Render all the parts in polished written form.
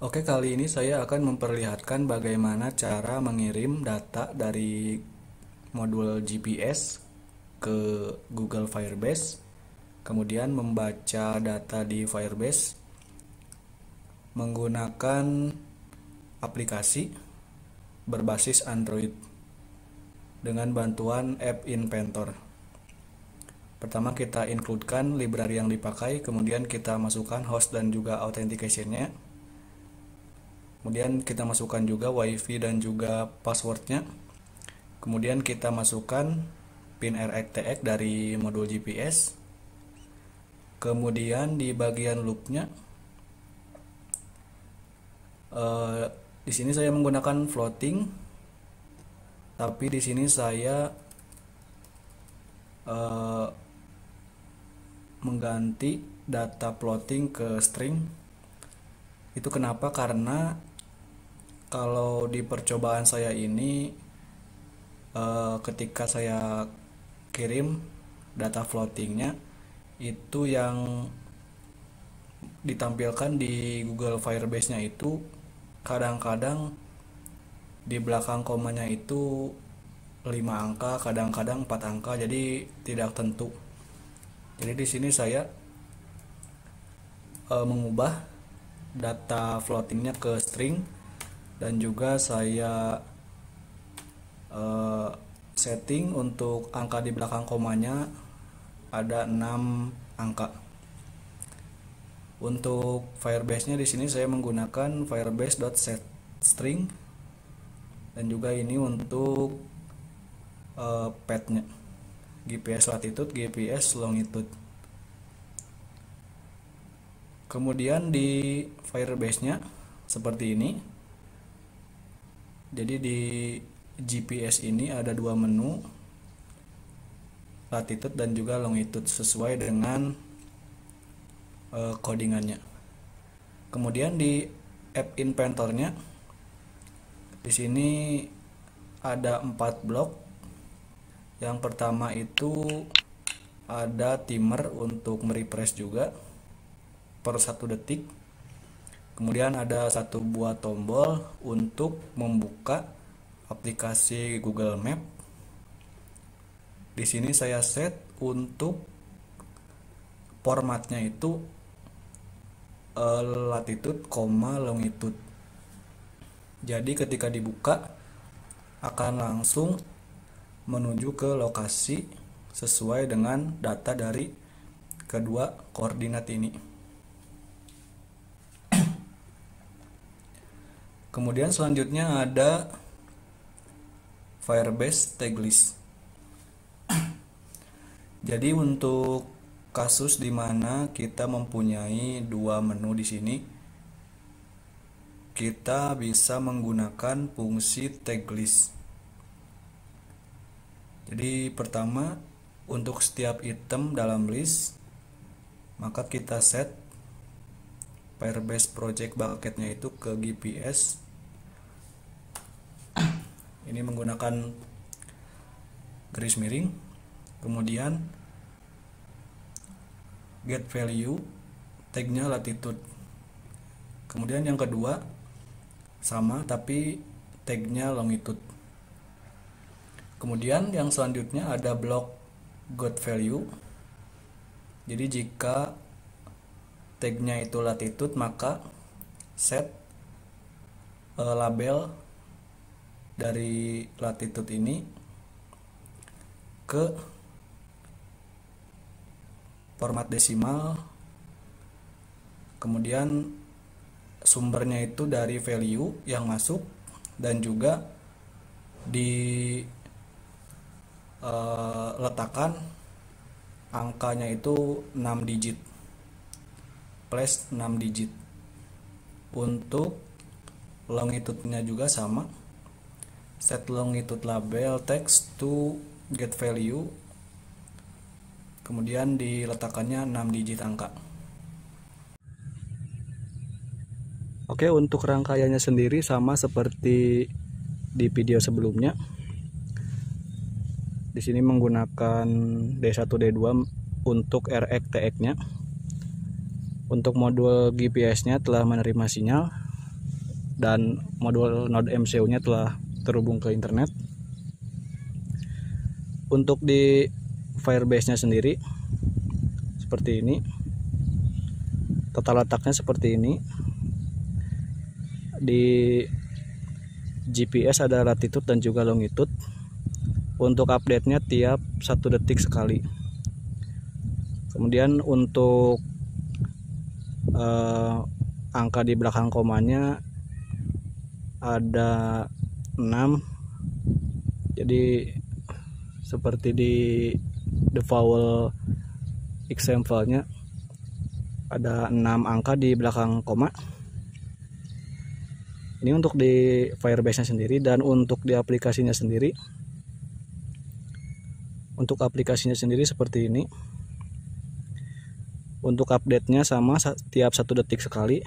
Oke, kali ini saya akan memperlihatkan bagaimana cara mengirim data dari modul GPS ke Google Firebase, kemudian membaca data di Firebase menggunakan aplikasi berbasis Android dengan bantuan App Inventor. Pertama kita includekan library yang dipakai, kemudian kita masukkan host dan juga authentication-nya. Kemudian kita masukkan juga WiFi dan juga passwordnya. Kemudian kita masukkan pin RxTX dari modul GPS. Kemudian di bagian loopnya, di sini saya menggunakan floating, tapi di sini saya mengganti data floating ke string. Itu kenapa? Karena kalau di percobaan saya ini, ketika saya kirim data floatingnya, itu yang ditampilkan di Google Firebase-nya itu kadang-kadang di belakang komanya itu 5 angka, kadang-kadang 4 angka, jadi tidak tentu. Jadi di sini saya mengubah data floatingnya ke string, dan juga saya setting untuk angka di belakang komanya ada 6 angka. Untuk Firebase-nya di sini saya menggunakan firebase.setString, dan juga ini untuk path-nya GPS latitude, GPS longitude. Kemudian di Firebase-nya seperti ini. Jadi di GPS ini ada dua menu, latitude dan juga longitude, sesuai dengan codingannya. Kemudian di App Inventor-nya di sini ada 4 blok. Yang pertama itu ada timer untuk merefresh juga per 1 detik. Kemudian ada satu buah tombol untuk membuka aplikasi Google Map. Di sini saya set untuk formatnya itu latitude, longitude. Jadi ketika dibuka akan langsung menuju ke lokasi sesuai dengan data dari kedua koordinat ini. Kemudian selanjutnya ada Firebase tag list. Jadi untuk kasus di mana kita mempunyai dua menu di sini, kita bisa menggunakan fungsi tag list. Jadi pertama, untuk setiap item dalam list, maka kita set Firebase project bucketnya itu ke GPS. Ini menggunakan garis miring. Kemudian get value, tagnya latitude. Kemudian yang kedua sama tapi tagnya longitude. Kemudian yang selanjutnya ada blok got value. Jadi jika tagnya itu latitude, maka set label dari latitude ini ke format desimal. Kemudian sumbernya itu dari value yang masuk, dan juga diletakkan angkanya itu 6 digit plus 6 digit. Untuk longitude-nya juga sama, set longitude label text to get value, kemudian diletakkannya 6 digit angka. Oke, untuk rangkaiannya sendiri sama seperti di video sebelumnya. Di sini menggunakan D1 D2 untuk RxTX-nya. Untuk modul GPS-nya telah menerima sinyal. dan modul node MCU nya telah terhubung ke internet. Untuk di Firebase nya sendiri seperti ini, tata letaknya seperti ini. Di GPS ada latitude dan juga longitude. Untuk update nya tiap 1 detik sekali. Kemudian untuk angka di belakang komanya ada 6. Jadi seperti di the vowel example-nya ada 6 angka di belakang koma. Ini untuk di Firebase-nya sendiri. Dan untuk di aplikasinya sendiri, seperti ini. Untuk update-nya sama setiap 1 detik sekali.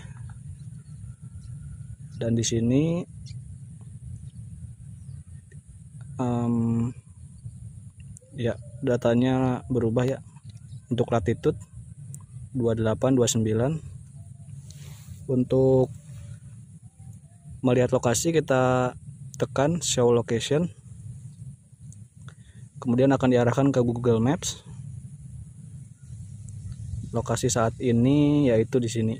Dan di sini ya datanya berubah ya. Untuk latitude 2829. Untuk melihat lokasi kita tekan show location, kemudian akan diarahkan ke Google Maps. Lokasi saat ini yaitu di sini.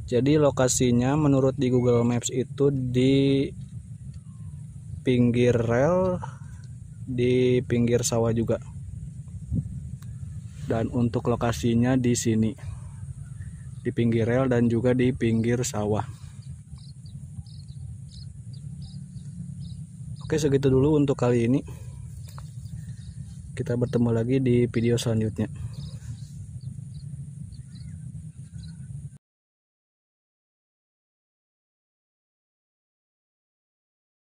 Jadi lokasinya menurut di Google Maps itu di pinggir rel, di pinggir sawah juga. Dan untuk lokasinya di sini, di pinggir rel dan juga di pinggir sawah. Oke, segitu dulu untuk kali ini. Kita bertemu lagi di video selanjutnya.